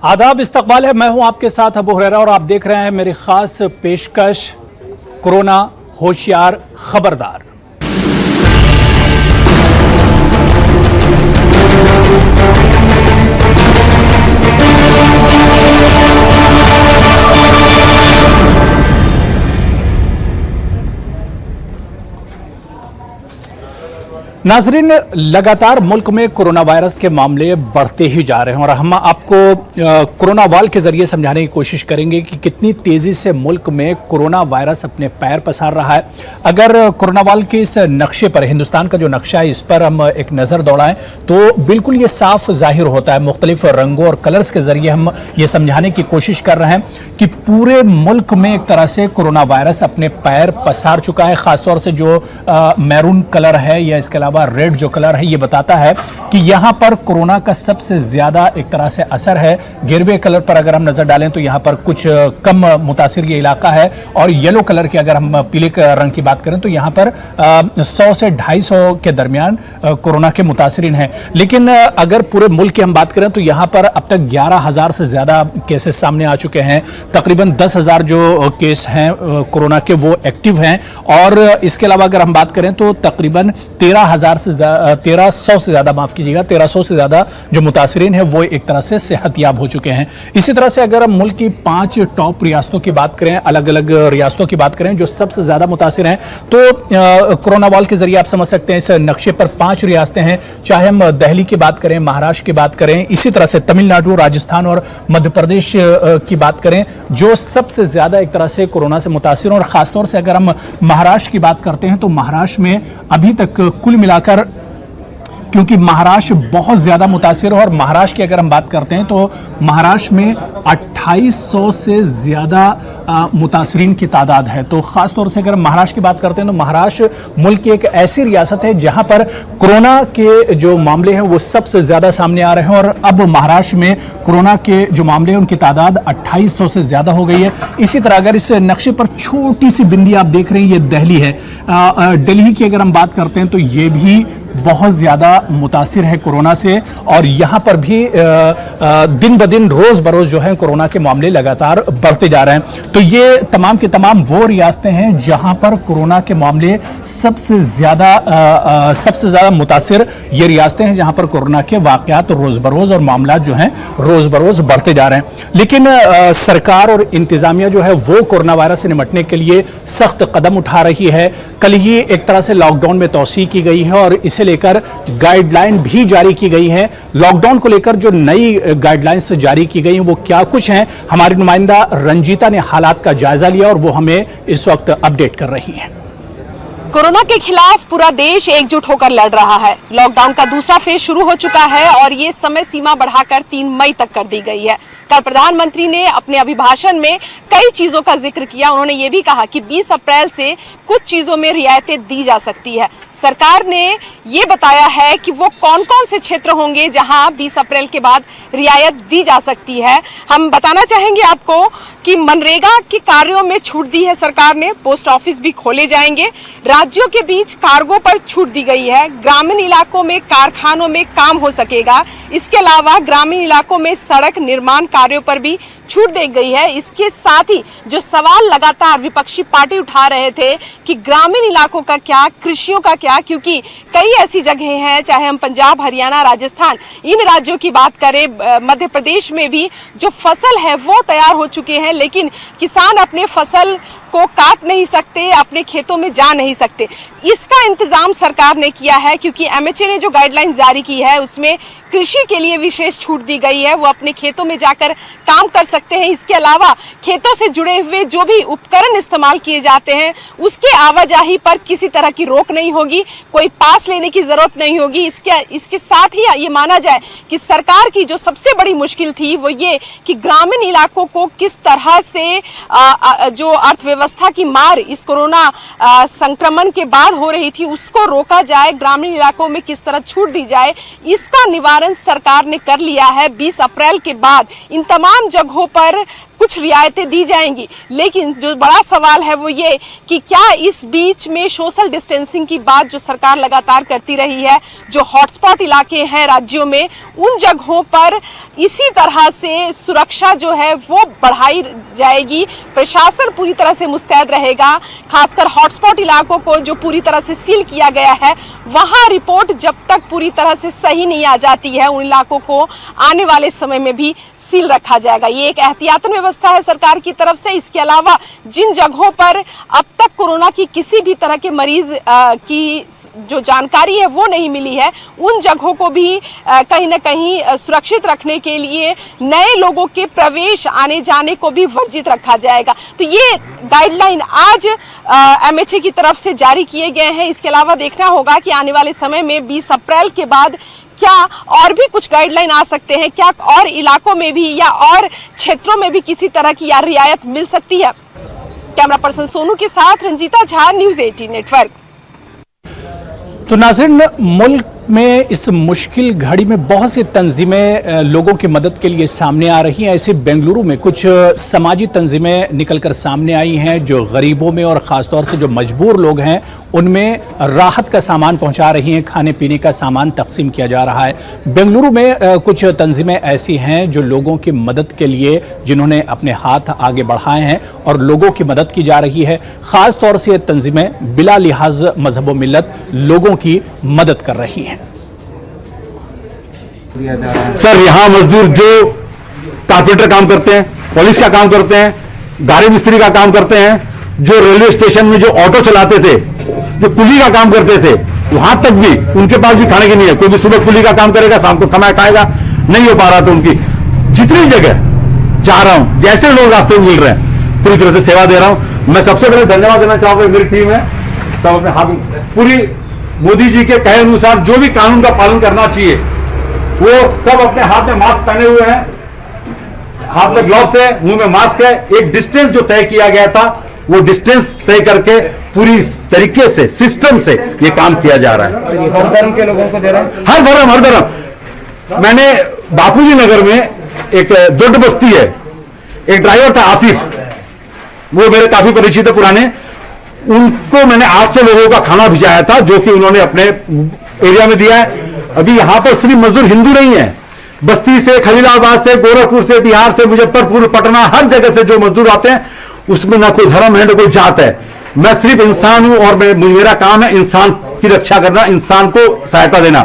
आदाब, इस्तकबाल है। मैं हूं आपके साथ अबू हुरैरा और आप देख रहे हैं मेरी खास पेशकश कोरोना होशियार खबरदार। नाजरीन, लगातार मुल्क में कोरोना वायरस के मामले बढ़ते ही जा रहे हैं और हम आपको कोरोना वाल के जरिए समझाने की कोशिश करेंगे कि कितनी तेजी से मुल्क में कोरोना वायरस अपने पैर पसार रहा है। अगर कोरोना वाल के इस नक्शे पर, हिंदुस्तान का जो नक्शा है, इस पर हम एक नज़र दौड़ाएं तो बिल्कुल ये साफ जाहिर होता है। मुख्तलिफ रंगों और कलर्स के जरिए हम ये समझाने की कोशिश कर रहे हैं कि पूरे मुल्क में एक तरह से कोरोना वायरस अपने पैर पसार चुका है। खासतौर से जो मैरून कलर है या इसके अलावा रेड जो कलर है, ये बताता है कि यहां पर कोरोना का सबसे ज्यादा एक तरह से असर है। गिरवे कलर पर अगर हम नजर डालें तो यहां पर कुछ कम मुतासिर ये इलाका है और येलो कलर की अगर हम पीले रंग की बात करें तो यहां पर 100 से 250 के दरमियान कोरोना के मुतासिरीन हैं। लेकिन अगर पूरे मुल्क की हम बात करें तो यहां पर अब तक 11,000 से ज्यादा केसेस सामने आ चुके हैं। तकरीबन 10,000 जो केस हैं कोरोना के वो एक्टिव हैं और इसके अलावा अगर हम बात करें तो तकरीबन 1300 से ज्यादा, माफ कीजिएगा, 1300 से ज्यादा जो मुतासिरीन हैं वो एक तरह से सेहतयाब हो चुके हैं। इसी तरह से अगर हम मुल्क की 5 टॉप रियासतों की बात करें, अलग अलग रियासतों की बात करें जो सबसे ज्यादा मुतासिर हैं, तो कोरोना वाल के जरिए आप समझ सकते हैं इस नक्शे पर 5 रियासतें हैं। चाहे हम दिल्ली की बात करें, महाराष्ट्र की बात करें, इसी तरह से तमिलनाडु, राजस्थान और मध्य प्रदेश की बात करें जो सबसे ज्यादा एक तरह से कोरोना से मुतासिर। और खासतौर से अगर हम महाराष्ट्र की बात करते हैं तो महाराष्ट्र में अभी तक कुल मिलाकर, क्योंकि महाराष्ट्र बहुत ज्यादा मुतासिर है और महाराष्ट्र की अगर हम बात करते हैं तो महाराष्ट्र में 2800 से ज्यादा मुतासिरीन की तादाद है। तो खासतौर से अगर महाराष्ट्र की बात करते हैं तो महाराष्ट्र मुल्क की एक ऐसी रियासत है जहां पर कोरोना के जो मामले हैं वो सबसे ज्यादा सामने आ रहे हैं और अब महाराष्ट्र में कोरोना के जो मामले हैं उनकी तादाद 2800 से ज्यादा हो गई है। इसी तरह अगर इस नक्शे पर छोटी सी बिंदी आप देख रहे हैं, ये दिल्ली है। दिल्ली की अगर हम बात करते हैं तो ये भी बहुत ज्यादा मुतासिर है कोरोना से और यहां पर भी दिन ब दिन, रोज बरोज जो है कोरोना के मामले लगातार बढ़ते जा रहे हैं। तो ये तमाम के तमाम वो रियासतें हैं जहां पर कोरोना के मामले सबसे ज्यादा मुतासिर ये रियासतें हैं जहां पर कोरोना के वाकयात रोज बरोज और मामला जो हैं रोज बरोज बढ़ते जा रहे हैं। लेकिन सरकार और इंतजामिया जो है वो कोरोना वायरस से निपटने के लिए सख्त कदम उठा रही है। कल ही एक तरह से लॉकडाउन में तौसीह की गई है और इसे लेकर गाइडलाइन भी जारी की गई है। लॉकडाउन को लेकर जो नई गाइडलाइंस जारी की गई हैं वो क्या कुछ हैं, हमारी नुमाइंदा रंजीता ने हालात का जायजा लिया और वो हमें इस वक्त अपडेट कर रही हैं। कोरोना के खिलाफ पूरा देश एकजुट होकर लड़ रहा है। लॉकडाउन का दूसरा फेज शुरू हो चुका है और ये समय सीमा बढ़ाकर 3 मई तक कर दी गई है। कल प्रधानमंत्री ने अपने अभिभाषण में कई चीजों का जिक्र किया। उन्होंने ये भी कहा कि 20 अप्रैल से कुछ चीजों में रियायतें दी जा सकती है। सरकार ने ये बताया है कि वो कौन कौन से क्षेत्र होंगे जहां 20 अप्रैल के बाद रियायत दी जा सकती है। हम बताना चाहेंगे आपको कि मनरेगा के कार्यों में छूट दी है सरकार ने, पोस्ट ऑफिस भी खोले जाएंगे, राज्यों के बीच कार्गो पर छूट दी गई है, ग्रामीण इलाकों में कारखानों में काम हो सकेगा। इसके अलावा ग्रामीण इलाकों में सड़क निर्माण कार्यों पर भी छूट दी गई है। इसके साथ ही जो सवाल लगातार विपक्षी पार्टी उठा रहे थे कि ग्रामीण इलाकों का क्या, कृषियों का क्या, क्योंकि कई ऐसी जगह हैं, चाहे हम पंजाब, हरियाणा, राजस्थान, इन राज्यों की बात करें, मध्य प्रदेश में भी जो फसल है वो तैयार हो चुके हैं, लेकिन किसान अपने फसल को काट नहीं सकते, अपने खेतों में जा नहीं सकते। इसका इंतजाम सरकार ने किया है क्योंकि एमएचए ने जो गाइडलाइन जारी की है उसमें कृषि के लिए विशेष छूट दी गई है। वो अपने खेतों में जाकर काम कर सकते हैं। इसके अलावा खेतों से जुड़े हुए जो भी उपकरण इस्तेमाल किए जाते हैं उसके आवाजाही पर किसी तरह की रोक नहीं होगी, कोई पास लेने की जरूरत नहीं होगी। इसके साथ ही ये माना जाए कि सरकार की जो सबसे बड़ी मुश्किल थी वो ये कि ग्रामीण इलाकों को किस तरह से जो अर्थव्यवस्था की मार इस कोरोना संक्रमण के बाद हो रही थी उसको रोका जाए, ग्रामीण इलाकों में किस तरह छूट दी जाए, इसका निवारण सरकार ने कर लिया है। 20 अप्रैल के बाद इन तमाम जगहों पर कुछ रियायतें दी जाएंगी। लेकिन जो बड़ा सवाल है वो ये कि क्या इस बीच में सोशल डिस्टेंसिंग की बात जो सरकार लगातार करती रही है, जो हॉटस्पॉट इलाके हैं राज्यों में, उन जगहों पर इसी तरह से सुरक्षा जो है वो बढ़ाई जाएगी, प्रशासन पूरी तरह से मुस्तैद रहेगा। खासकर हॉटस्पॉट इलाकों को जो पूरी तरह से सील किया गया है, वहां रिपोर्ट जब तक पूरी तरह से सही नहीं आ जाती है, उन इलाकों को आने वाले समय में भी सील रखा जाएगा। ये एक एहतियातन व्यवस्था है सरकार की तरफ से। इसके अलावा जिन जगहों पर अब तक कोरोना की किसी भी तरह के मरीज की जो जानकारी है वो नहीं मिली है, उन जगहों को भी कहीं ना कहीं सुरक्षित रखने के लिए नए लोगों के प्रवेश आने जाने को भी वर्जित रखा जाएगा। तो ये गाइडलाइन आज MHA की तरफ से जारी किए गए हैं। इसके अलावा देखना होगा कि आने वाले समय में 20 अप्रैल के बाद क्या और भी कुछ गाइडलाइन आ सकते हैं, क्या और इलाकों में भी या और क्षेत्रों में भी किसी तरह की या रियायत मिल सकती है। कैमरा पर्सन सोनू के साथ रंजीता झा, न्यूज़ 18 नेटवर्क। तो नाज़रीन, मुल्क में इस मुश्किल घड़ी में बहुत सी तंजीमें लोगों की मदद के लिए सामने आ रही हैं। ऐसे बेंगलुरु में कुछ समाजी तंजीमें निकलकर सामने आई हैं जो गरीबों में और ख़ासतौर से जो मजबूर लोग हैं उनमें राहत का सामान पहुंचा रही हैं, खाने पीने का सामान तकसीम किया जा रहा है। बेंगलुरु में कुछ तंजीमें ऐसी हैं जो लोगों की मदद के लिए जिन्होंने अपने हाथ आगे बढ़ाए हैं और लोगों की मदद की जा रही है। ख़ास तौर से ये तंजीमें बिला लिहाज मजहब व मिल्लत लोगों की मदद कर रही हैं। सर, यहाँ मजदूर जो कारपेंटर काम करते हैं, पुलिस का काम करते हैं, गाड़ी मिस्त्री का काम करते हैं, जो रेलवे स्टेशन में जो ऑटो चलाते थे, जो कुली का काम करते थे, वहां तक भी उनके पास भी खाने की नहीं है। कोई भी सुबह कुली का काम करेगा, शाम को खाना खाएगा, नहीं हो पा रहा। तो उनकी जितनी जगह जा रहा हूं, जैसे लोग रास्ते में मिल रहे हैं, पूरी तरह से सेवा दे रहा हूं। मैं सबसे पहले धन्यवाद देना चाहूंगा, मेरी टीम है सब अपने हाथ पूरी मोदी जी के कहे अनुसार जो भी कानून का पालन करना चाहिए वो सब अपने हाथ में मास्क पहने हुए हैं, हाथ में ग्लव्स है, मुंह में मास्क है। एक डिस्टेंस जो तय किया गया था वो डिस्टेंस तय करके पूरी तरीके से सिस्टम से ये काम किया जा रहा है। हर धर्म के लोगों को दे रहे हैं, हर धर्म। मैंने बापूजी नगर में एक दොड्ड बस्ती है, एक ड्राइवर था आसिफ, वो मेरे काफी परिचित है पुराने। उनको मैंने 800 लोगों का खाना भिजाया था जो कि उन्होंने अपने एरिया में दिया है। अभी यहां पर सिर्फ मजदूर हिंदू नहीं है, बस्ती से, खलीलाबाद से, गोरखपुर से, बिहार से, मुजफ्फरपुर, पटना, हर जगह से जो मजदूर आते हैं उसमें ना कोई धर्म है ना कोई जात है। मैं सिर्फ इंसान हूं और मेरा काम है इंसान की रक्षा करना, इंसान को सहायता देना।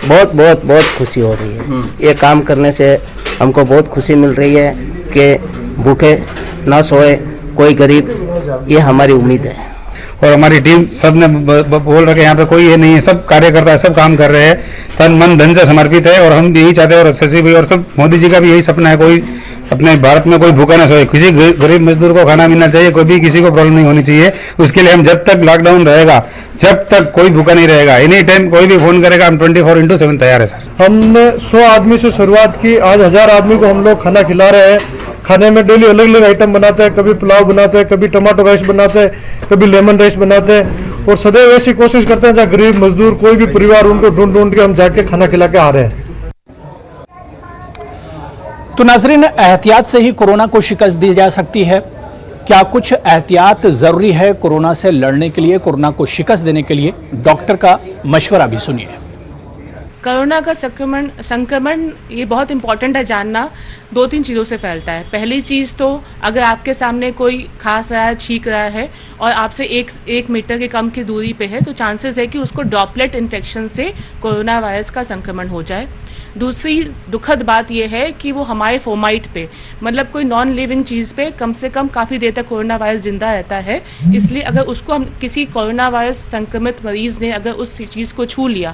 बहुत बहुत बहुत खुशी हो रही है। ये काम करने से हमको बहुत खुशी मिल रही है कि भूखे ना सोए कोई गरीब, ये हमारी उम्मीद है। और हमारी टीम सब ने बोल रहा कि यहाँ पे कोई ये नहीं है, सब कार्यकर्ता है, सब काम कर रहे हैं, तन मन धन से समर्पित है। और हम यही चाहते हैं, और शशि भाई और सब मोदी जी का भी यही सपना है, कोई अपने भारत में कोई भूखा ना सोए, किसी गरीब मजदूर को खाना मिलना चाहिए, कोई भी किसी को प्रॉब्लम नहीं होनी चाहिए। उसके लिए हम जब तक लॉकडाउन रहेगा, जब तक कोई भूखा नहीं रहेगा, एनी टाइम कोई भी फोन करेगा, हम 24/7 तैयार है सर। हमने 100 आदमी से शुरुआत की, आज 1000 आदमी को हम लोग खाना खिला रहे हैं। खाने में डेली अलग अलग आइटम बनाते हैं, कभी पुलाव बनाते हैं, कभी टमाटो राइस बनाते हैं, कभी लेमन राइस बनाते हैं। और सदैव ऐसी कोशिश करते हैं जहाँ गरीब मजदूर कोई भी परिवार उनको ढूंढ ढूंढ के हम जाके खाना खिला के आ रहे हैं। तो नाज़रीन, एहतियात से ही कोरोना को शिकस्त दी जा सकती है। क्या कुछ एहतियात जरूरी है कोरोना से लड़ने के लिए, कोरोना को शिकस्त देने के लिए? डॉक्टर का मशवरा भी सुनिए। कोरोना का संक्रमण ये बहुत इंपॉर्टेंट है जानना। 2-3 चीज़ों से फैलता है। पहली चीज़ तो अगर आपके सामने कोई खांस रहा है, छींक रहा है और आपसे एक मीटर के कम की दूरी पे है, तो चांसेस है कि उसको ड्रॉपलेट इन्फेक्शन से कोरोना वायरस का संक्रमण हो जाए। दूसरी दुखद बात यह है कि वो हमारे फोमाइट पे, मतलब कोई नॉन लिविंग चीज़ पे कम से कम काफ़ी देर तक कोरोना वायरस जिंदा रहता है। इसलिए अगर उसको हम किसी कोरोना वायरस संक्रमित मरीज़ ने अगर उस चीज़ को छू लिया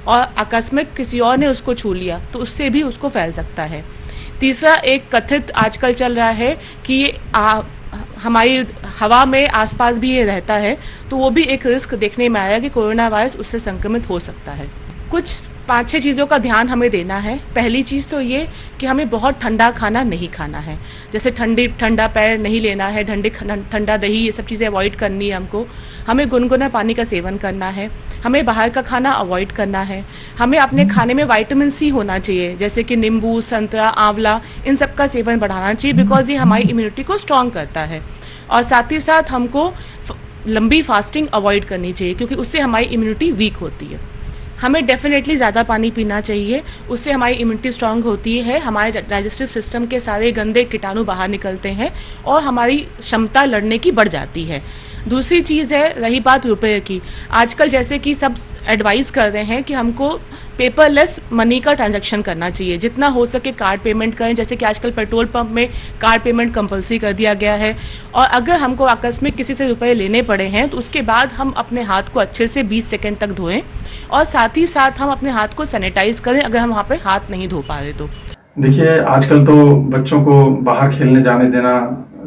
और आकस्मिक किसी और ने उसको छू लिया तो उससे भी उसको फैल सकता है। तीसरा, एक कथित आजकल चल रहा है कि ये हमारी हवा में आसपास भी ये रहता है, तो वो भी एक रिस्क देखने में आया कि कोरोना वायरस उससे संक्रमित हो सकता है। कुछ 5-6 चीज़ों का ध्यान हमें देना है। पहली चीज़ तो ये कि हमें बहुत ठंडा खाना नहीं खाना है, जैसे ठंडा पैर नहीं लेना है, ठंडा दही, ये सब चीज़ें अवॉइड करनी है हमको। हमें गुनगुना पानी का सेवन करना है। हमें बाहर का खाना अवॉइड करना है। हमें अपने खाने में विटामिन सी होना चाहिए, जैसे कि नींबू, संतरा, आंवला, इन सब का सेवन बढ़ाना चाहिए, बिकॉज ये हमारी इम्यूनिटी को स्ट्रॉन्ग करता है। और साथ ही साथ हमको लंबी फास्टिंग अवॉइड करनी चाहिए, क्योंकि उससे हमारी इम्यूनिटी वीक होती है। हमें डेफिनेटली ज़्यादा पानी पीना चाहिए, उससे हमारी इम्यूनिटी स्ट्रांग होती है, हमारे डाइजेस्टिव सिस्टम के सारे गंदे कीटाणु बाहर निकलते हैं और हमारी क्षमता लड़ने की बढ़ जाती है। दूसरी चीज़ है, रही बात रुपये की, आजकल जैसे कि सब एडवाइस कर रहे हैं कि हमको पेपरलेस मनी का ट्रांजैक्शन करना चाहिए, जितना हो सके कार्ड पेमेंट करें, जैसे कि आजकल पेट्रोल पंप में कार्ड पेमेंट कंपलसरी कर दिया गया है। और अगर हमको आकस्मिक किसी से रुपए लेने पड़े हैं तो उसके बाद हम अपने हाथ को अच्छे से 20 सेकंड तक धोएं और साथ ही साथ हम अपने हाथ को सैनिटाइज करें अगर हम वहाँ पे हाथ नहीं धो पा रहे तो। देखिए, आजकल तो बच्चों को बाहर खेलने जाने देना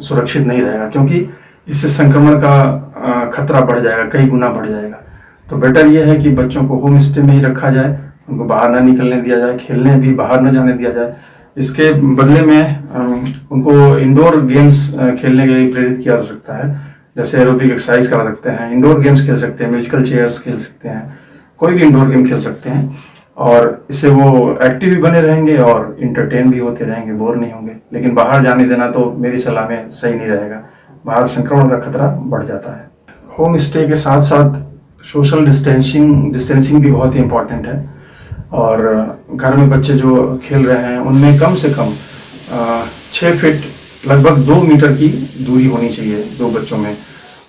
सुरक्षित नहीं रहेगा, क्योंकि इससे संक्रमण का खतरा बढ़ जाएगा, कई गुना बढ़ जाएगा। तो बेटर ये है कि बच्चों को होम स्टे में ही रखा जाए, उनको बाहर ना निकलने दिया जाए, खेलने भी बाहर न जाने दिया जाए। इसके बदले में उनको इंडोर गेम्स खेलने के लिए प्रेरित किया जा सकता है, जैसे एरोबिक एक्सरसाइज करा सकते हैं, इंडोर गेम्स खेल सकते हैं, म्यूजिकल चेयर्स खेल सकते हैं, कोई भी इंडोर गेम खेल सकते हैं। और इससे वो एक्टिव भी बने रहेंगे और इंटरटेन भी होते रहेंगे, बोर नहीं होंगे। लेकिन बाहर जाने देना तो मेरी सलाह में सही नहीं रहेगा, बाहर संक्रमण का खतरा बढ़ जाता है। होम स्टे के साथ साथ सोशल डिस्टेंसिंग भी बहुत ही इम्पोर्टेंट है। और घर में बच्चे जो खेल रहे हैं उनमें कम से कम 6 फीट लगभग 2 मीटर की दूरी होनी चाहिए दो बच्चों में,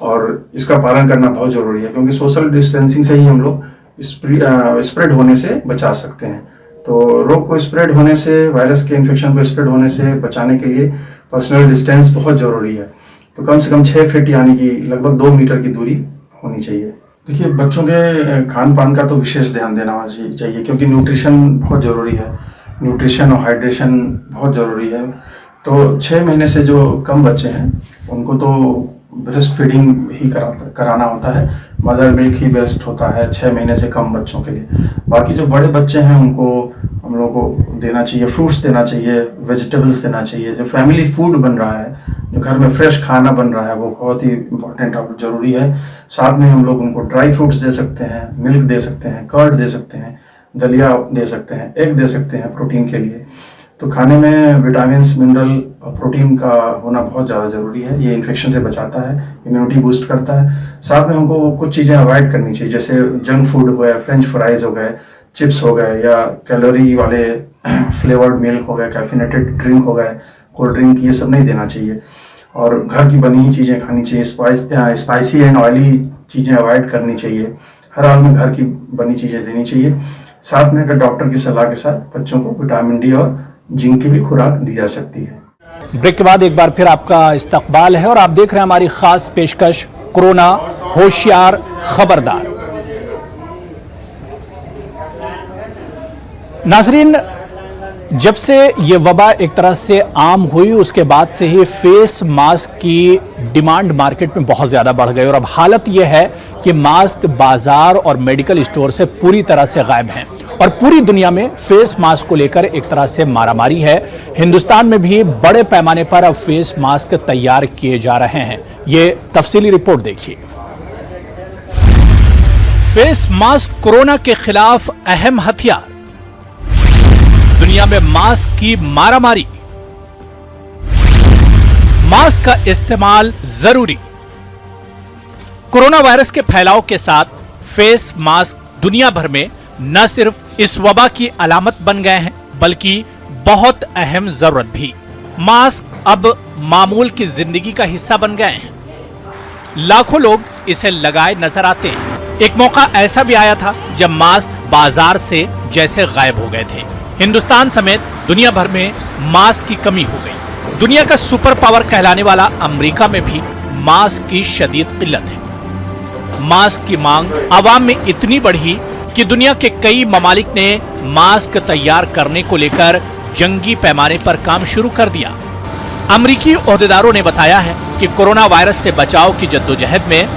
और इसका पालन करना बहुत ज़रूरी है, क्योंकि सोशल डिस्टेंसिंग से ही हम लोग स्प्रेड होने से बचा सकते हैं। तो रोग को स्प्रेड होने से, वायरस के इन्फेक्शन को स्प्रेड होने से बचाने के लिए पर्सनल डिस्टेंस बहुत ज़रूरी है। तो कम से कम 6 फीट यानी कि लगभग 2 मीटर की दूरी होनी चाहिए। देखिए, बच्चों के खान पान का तो विशेष ध्यान देना चाहिए, क्योंकि न्यूट्रिशन बहुत ज़रूरी है, न्यूट्रिशन और हाइड्रेशन बहुत ज़रूरी है। तो 6 महीने से जो कम बच्चे हैं उनको तो ब्रेस्ट फीडिंग ही कराना होता है, मदर मिल्क ही बेस्ट होता है 6 महीने से कम बच्चों के लिए। बाकी जो बड़े बच्चे हैं उनको हम लोग को देना चाहिए, फ्रूट्स देना चाहिए, वेजिटेबल्स देना चाहिए। जो फैमिली फूड बन रहा है, जो घर में फ्रेश खाना बन रहा है, वो बहुत ही इम्पोर्टेंट और ज़रूरी है। साथ में हम लोग उनको ड्राई फ्रूट्स दे सकते हैं, मिल्क दे सकते हैं, कर्ड दे सकते हैं, दलिया दे सकते हैं, एग दे सकते हैं प्रोटीन के लिए। तो खाने में विटामिन, मिनरल और प्रोटीन का होना बहुत ज़्यादा ज़रूरी है। ये इन्फेक्शन से बचाता है, इम्यूनिटी बूस्ट करता है। साथ में हमको कुछ चीज़ें अवॉइड करनी चाहिए, जैसे जंक फूड हो गए, फ्रेंच फ्राइज हो गए, चिप्स हो गए, या कैलोरी वाले फ्लेवर्ड मिल्क हो गए, कैफिनेटेड ड्रिंक हो गए, कोल्ड ड्रिंक, ये सब नहीं देना चाहिए। और घर की बनी ही चीज़ें खानी चाहिए, स्पाइसी एंड ऑयली चीज़ें अवॉइड करनी चाहिए। हर हाल में घर की बनी चीज़ें देनी चाहिए। साथ में अगर डॉक्टर की सलाह के साथ बच्चों को विटामिन डी और जिंक की भी खुराक दी जा सकती है। ब्रेक के बाद एक बार फिर आपका इस्तकबाल है और आप देख रहे हैं हमारी खास पेशकश कोरोना होशियार खबरदार। नाजरीन, जब से ये वबा एक तरह से आम हुई उसके बाद से ही फेस मास्क की डिमांड मार्केट में बहुत ज़्यादा बढ़ गई और अब हालत ये है कि मास्क बाजार और मेडिकल स्टोर से पूरी तरह से गायब हैं और पूरी दुनिया में फेस मास्क को लेकर एक तरह से मारामारी है। हिंदुस्तान में भी बड़े पैमाने पर अब फेस मास्क तैयार किए जा रहे हैं। ये तफसीली रिपोर्ट देखिए। फेस मास्क कोरोना के खिलाफ अहम हथियार, दुनिया में मास्क की मारामारी, मास्क का इस्तेमाल जरूरी। कोरोना वायरस के फैलाव के साथ फेस मास्क दुनिया भर में न सिर्फ इस वबा की अलामत बन गए हैं बल्कि बहुत अहम जरूरत भी। मास्क अब मामूल की जिंदगी का हिस्सा बन गए हैं। लाखों लोग इसे लगाए नजर आते हैं। एक मौका ऐसा भी आया था जब मास्क बाजार से जैसे गायब हो गए थे। हिंदुस्तान समेत दुनिया भर में मास्क की कमी हो गई। दुनिया का सुपर पावर कहलाने वाला अमेरिका में भी मास्क की शदीद किल्लत है। मास्क की मांग आवाम में इतनी बढ़ी कि दुनिया के कई ममालिक ने मास्क तैयार करने को लेकर जंगी पैमाने पर काम शुरू कर दिया। अमेरिकी ओहदेदारों ने बताया है कि कोरोना वायरस से बचाव की जद्दोजहद में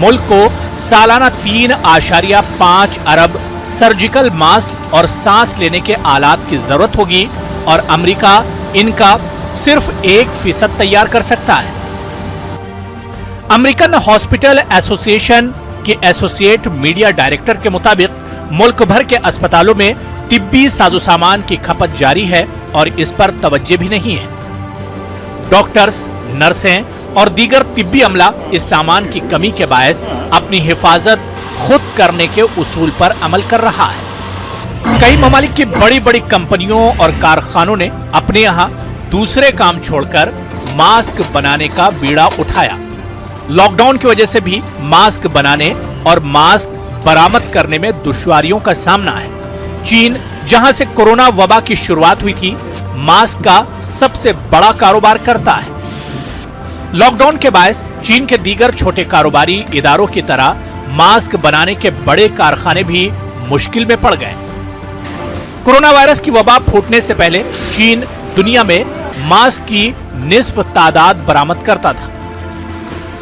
मुल्क को सालाना 3.5 अरब सर्जिकल मास्क और सांस लेने के आलात की जरूरत होगी और अमेरिका इनका सिर्फ 1% तैयार कर सकता है। अमेरिकन हॉस्पिटल एसोसिएशन कि एसोसिएट मीडिया डायरेक्टर के मुताबिक मुल्क भर के अस्पतालों में तिब्बी साजोसामान की खपत जारी है और इस पर तवज्जो भी नहीं है। डॉक्टर्स, नर्सें और दीगर तिब्बी अमला इस सामान की कमी के बायस अपनी हिफाजत खुद करने के उसूल पर अमल कर रहा है। कई ममालिक की बड़ी बड़ी कंपनियों और कारखानों ने अपने यहाँ दूसरे काम छोड़कर मास्क बनाने का बीड़ा उठाया। लॉकडाउन की वजह से भी मास्क बनाने और मास्क बरामद करने में दुश्वारियों का सामना है। चीन, जहां से कोरोना वबा की शुरुआत हुई थी, मास्क का सबसे बड़ा कारोबार करता है। लॉकडाउन के बायस चीन के दीगर छोटे कारोबारी इदारों की तरह मास्क बनाने के बड़े कारखाने भी मुश्किल में पड़ गए। कोरोना वायरस की वबा फूटने से पहले चीन दुनिया में मास्क की निस्फ तादाद बरामद करता था।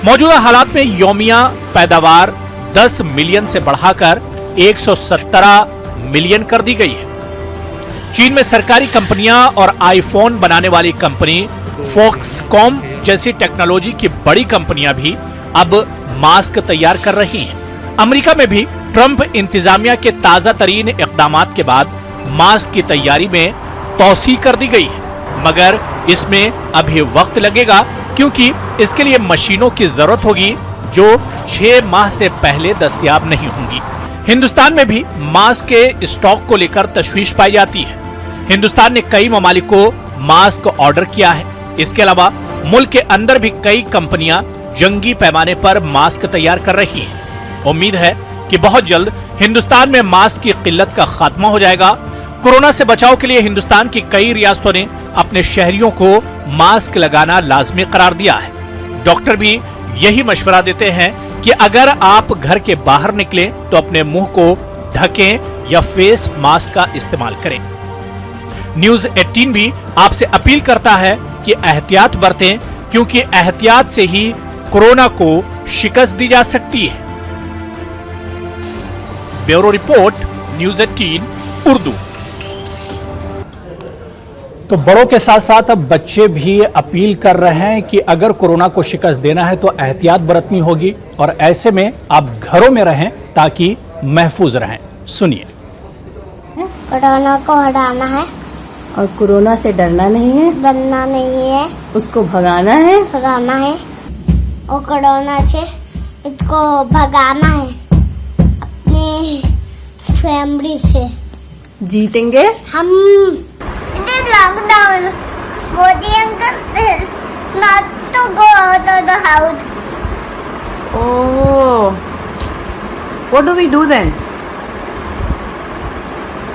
मौजूदा हालात में यौमिया पैदावार 10 मिलियन से बढ़ाकर 117 मिलियन कर दी गई है। चीन में सरकारी कंपनियां और आईफोन बनाने वाली कंपनी फॉक्सकॉम जैसी टेक्नोलॉजी की बड़ी कंपनियां भी अब मास्क तैयार कर रही हैं। अमेरिका में भी ट्रंप इंतजामिया के ताजा तरीन इक़दामात के बाद मास्क की तैयारी में तौसी कर दी गई है, मगर इसमें अभी वक्त लगेगा क्योंकि इसके लिए मशीनों की जरूरत होगी जो 6 माह से पहले दस्तयाब नहीं होंगी। हिंदुस्तान में भी मास्क के स्टॉक को लेकर तशवीश पाई जाती है। हिंदुस्तान ने कई ममालिक को मास्क ऑर्डर किया है। इसके अलावा मुल्क के अंदर भी कई कंपनियां जंगी पैमाने पर मास्क तैयार कर रही हैं। उम्मीद है कि बहुत जल्द हिंदुस्तान में मास्क की किल्लत का खात्मा हो जाएगा। कोरोना से बचाव के लिए हिंदुस्तान की कई रियासतों ने अपने शहरियों को मास्क लगाना लाजमी करार दिया है। डॉक्टर भी यही मशवरा देते हैं कि अगर आप घर के बाहर निकलें तो अपने मुंह को ढकें या फेस मास्क का इस्तेमाल करें। न्यूज़ 18 भी आपसे अपील करता है कि एहतियात बरतें क्योंकि एहतियात से ही कोरोना को शिकस्त दी जा सकती है। Bureau report, news 18 Urdu. तो बड़ों के साथ साथ अब बच्चे भी अपील कर रहे हैं कि अगर कोरोना को शिकस्त देना है तो एहतियात बरतनी होगी और ऐसे में आप घरों में रहें ताकि महफूज रहें। सुनिए। कोरोना को हटाना है और कोरोना से डरना नहीं है, डरना नहीं है, उसको भगाना है, भगाना है और कोरोना से इसको भगाना है अपनी फैमिली से। जीतेंगे हम। Lockdown Modi uncle not to go out of the house. Oh, what do we do then?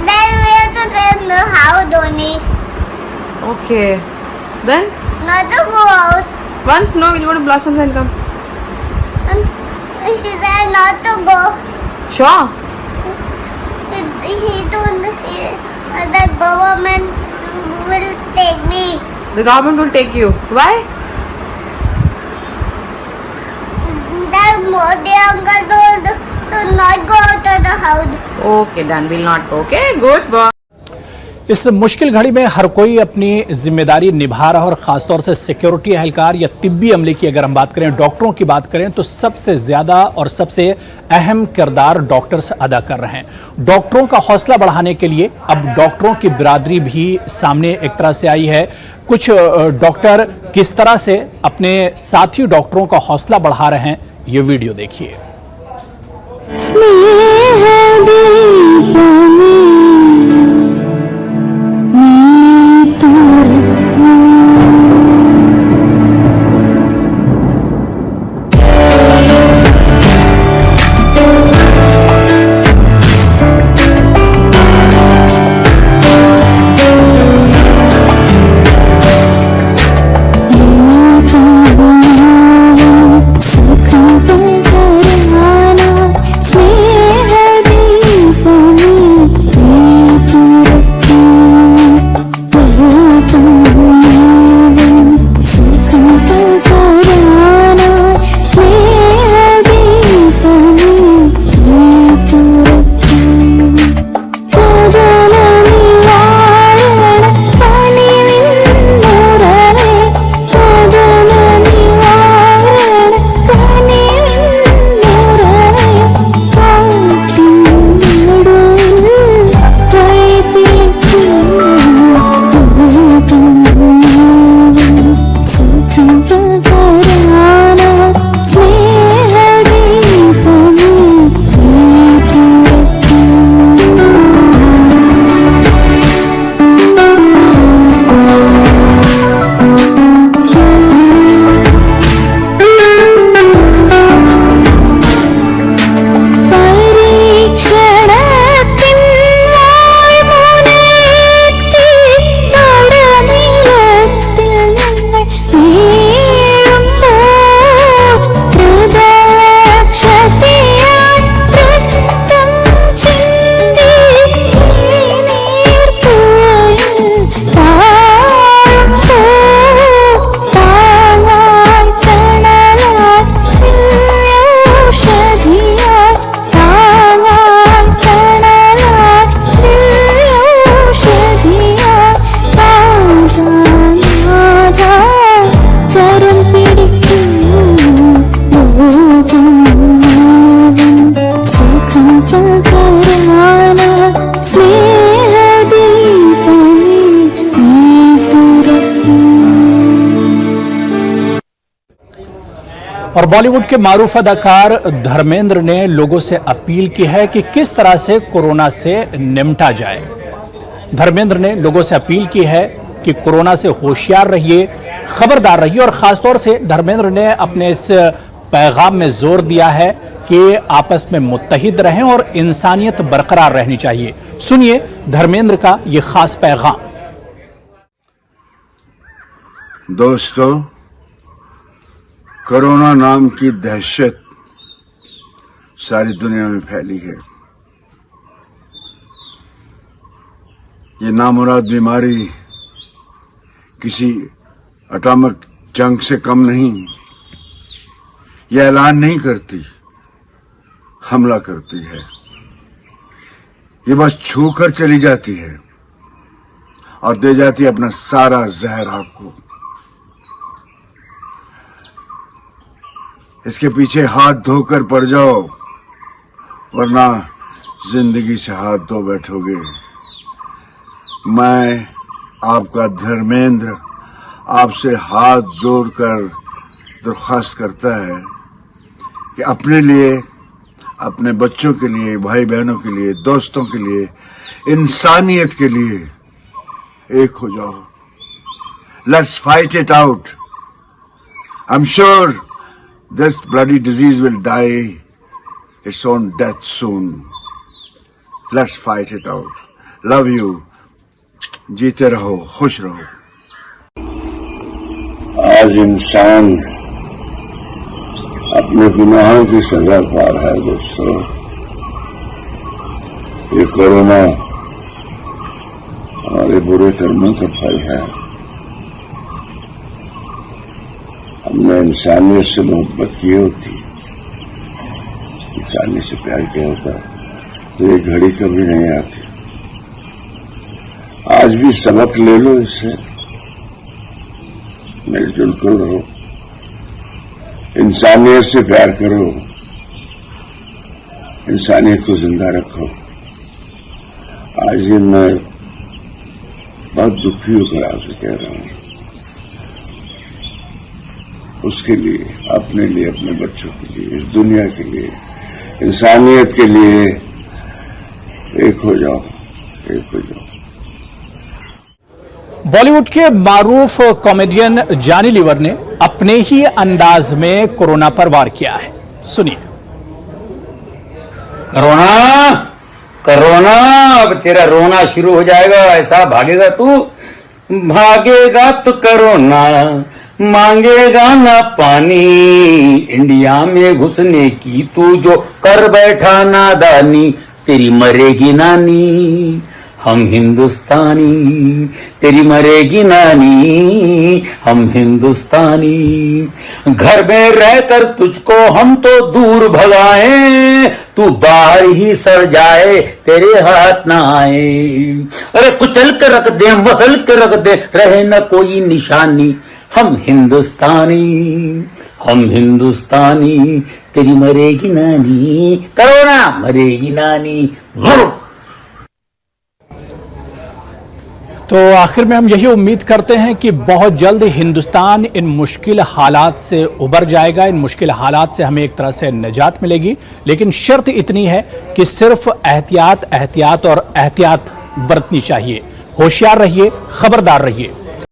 Then we have to stay in the house only. Okay, then Not to go out. once no, we'll go to Blossoms and come. He said not to go. Sure. He told the government will take me. The government will take you. Why? That Modi uncle told to not go out of the house. Okay, done. We'll not go. Okay, good boy. इस मुश्किल घड़ी में हर कोई अपनी जिम्मेदारी निभा रहा है और खासतौर से सिक्योरिटी एहलकार या तिब्बी अमले की अगर हम बात करें, डॉक्टरों की बात करें तो सबसे ज्यादा और सबसे अहम किरदार डॉक्टर्स अदा कर रहे हैं। डॉक्टरों का हौसला बढ़ाने के लिए अब डॉक्टरों की बिरादरी भी सामने एक तरह से आई है। कुछ डॉक्टर किस तरह से अपने साथी डॉक्टरों का हौसला बढ़ा रहे हैं, ये वीडियो देखिए। सुख बदरवाना स्नेह कराना स्नेहदीपने नीतुरक्तु। और बॉलीवुड के मारूफ अदाकार धर्मेंद्र ने लोगों से अपील की है कि किस तरह से कोरोना से निपटा जाए। धर्मेंद्र ने लोगों से अपील की है कि कोरोना से होशियार रहिए, खबरदार रहिए और खासतौर से धर्मेंद्र ने अपने इस पैगाम में जोर दिया है कि आपस में मुत्तहिद रहें और इंसानियत बरकरार रहनी चाहिए। सुनिए धर्मेंद्र का ये खास पैगाम। दोस्तों, कोरोना नाम की दहशत सारी दुनिया में फैली है। ये नामुराद बीमारी किसी एटॉमिक जंग से कम नहीं। ये ऐलान नहीं करती, हमला करती है। ये बस छू कर चली जाती है और दे जाती है अपना सारा जहर आपको। इसके पीछे हाथ धोकर पड़ जाओ, वरना जिंदगी से हाथ धो बैठोगे। मैं आपका धर्मेंद्र आपसे हाथ जोड़कर दरख्वास्त करता है कि अपने लिए, अपने बच्चों के लिए, भाई बहनों के लिए, दोस्तों के लिए, इंसानियत के लिए एक हो जाओ। Let's fight it out. I am sure this bloody disease will die its own death soon. Let's fight it out. Love you. जीते रहो, खुश रहो। आज इंसान अपने गुनाहों की सजा पा रहा है दोस्तों। ये कोरोना हमारे बुरे कर्मों का फल है। हमने इंसानियत से मोहब्बत की होती, इंसानियत से प्यार किया होता तो ये घड़ी कभी नहीं आती। आज भी सबक ले लो इससे, मिलजुल कर रहो, इंसानियत से प्यार करो, इंसानियत को जिंदा रखो। आज ये मैं बहुत दुखी होकर आपसे कह रहा हूं। उसके लिए, अपने लिए, अपने बच्चों के लिए, इस दुनिया के लिए, इंसानियत के लिए एक हो जाओ, एक हो जाओ। बॉलीवुड के मारूफ कॉमेडियन जॉनी लीवर ने अपने ही अंदाज में कोरोना पर वार किया है। सुनिए। कोरोना, कोरोना, अब तेरा रोना शुरू हो जाएगा। ऐसा भागेगा तू, भागेगा तो कोरोना मांगेगा ना पानी। इंडिया में घुसने की तू जो कर बैठा नादानी, तेरी मरेगी नानी। हम हिंदुस्तानी, तेरी मरेगी नानी, हम हिंदुस्तानी। घर में रहकर तुझको हम तो दूर भगाएं, तू बाहर ही सड़ जाए, तेरे हाथ ना आए। अरे कुचल के रख दे, मसल के रख दे, रहे न कोई निशानी। हम हिंदुस्तानी, हम हिंदुस्तानी, तेरी मरेगी नानी, कोरोना मरेगी नानी। तो आखिर में हम यही उम्मीद करते हैं कि बहुत जल्द हिंदुस्तान इन मुश्किल हालात से उबर जाएगा। इन मुश्किल हालात से हमें एक तरह से निजात मिलेगी, लेकिन शर्त इतनी है कि सिर्फ एहतियात, एहतियात और एहतियात बरतनी चाहिए। होशियार रहिए, खबरदार रहिए।